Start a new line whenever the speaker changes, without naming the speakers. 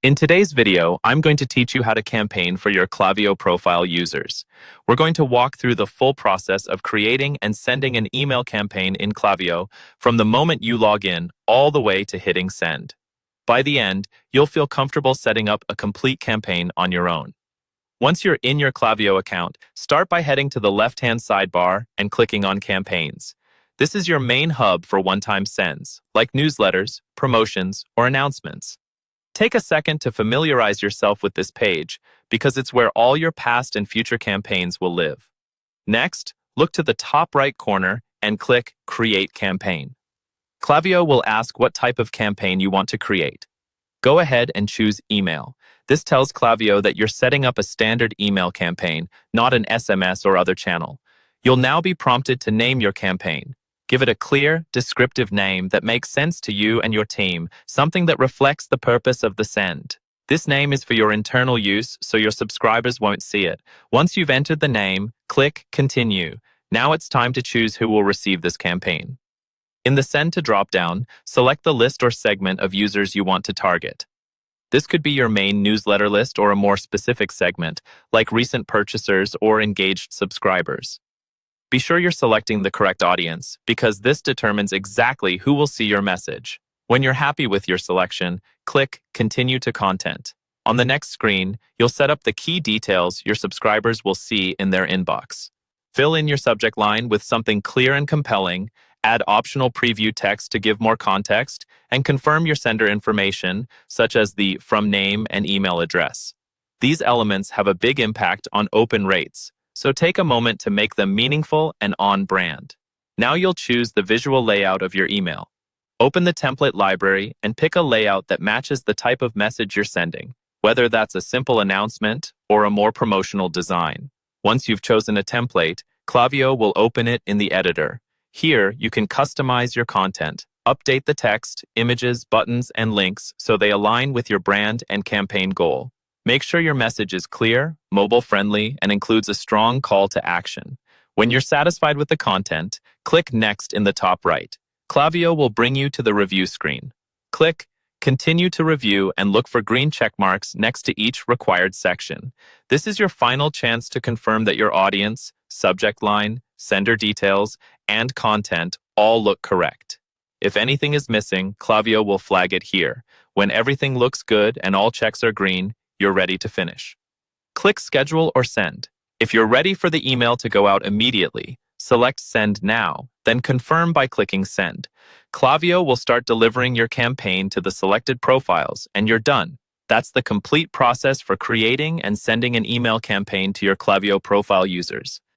In today's video, I'm going to teach you how to campaign for your Klaviyo profile users. We're going to walk through the full process of creating and sending an email campaign in Klaviyo from the moment you log in all the way to hitting send. By the end, you'll feel comfortable setting up a complete campaign on your own. Once you're in your Klaviyo account, start by heading to the left-hand sidebar and clicking on Campaigns. This is your main hub for one-time sends, like newsletters, promotions, or announcements. Take a second to familiarize yourself with this page because it's where all your past and future campaigns will live. Next, look to the top right corner and click Create Campaign. Klaviyo will ask what type of campaign you want to create. Go ahead and choose Email. This tells Klaviyo that you're setting up a standard email campaign, not an SMS or other channel. You'll now be prompted to name your campaign. Give it a clear, descriptive name that makes sense to you and your team, something that reflects the purpose of the send. This name is for your internal use, so your subscribers won't see it. Once you've entered the name, click Continue. Now it's time to choose who will receive this campaign. In the Send to dropdown, select the list or segment of users you want to target. This could be your main newsletter list or a more specific segment, like recent purchasers or engaged subscribers. Be sure you're selecting the correct audience, because this determines exactly who will see your message. When you're happy with your selection, click Continue to Content. On the next screen, you'll set up the key details your subscribers will see in their inbox. Fill in your subject line with something clear and compelling, add optional preview text to give more context, and confirm your sender information, such as the from name and email address. These elements have a big impact on open rates, so take a moment to make them meaningful and on-brand. Now you'll choose the visual layout of your email. Open the template library and pick a layout that matches the type of message you're sending, whether that's a simple announcement or a more promotional design. Once you've chosen a template, Klaviyo will open it in the editor. Here, you can customize your content, update the text, images, buttons, and links so they align with your brand and campaign goal. Make sure your message is clear, mobile-friendly, and includes a strong call to action. When you're satisfied with the content, click Next in the top right. Klaviyo will bring you to the review screen. Click Continue to Review and look for green check marks next to each required section. This is your final chance to confirm that your audience, subject line, sender details, and content all look correct. If anything is missing, Klaviyo will flag it here. When everything looks good and all checks are green, you're ready to finish. Click Schedule or Send. If you're ready for the email to go out immediately, select Send Now, then confirm by clicking Send. Klaviyo will start delivering your campaign to the selected profiles, and you're done. That's the complete process for creating and sending an email campaign to your Klaviyo profile users.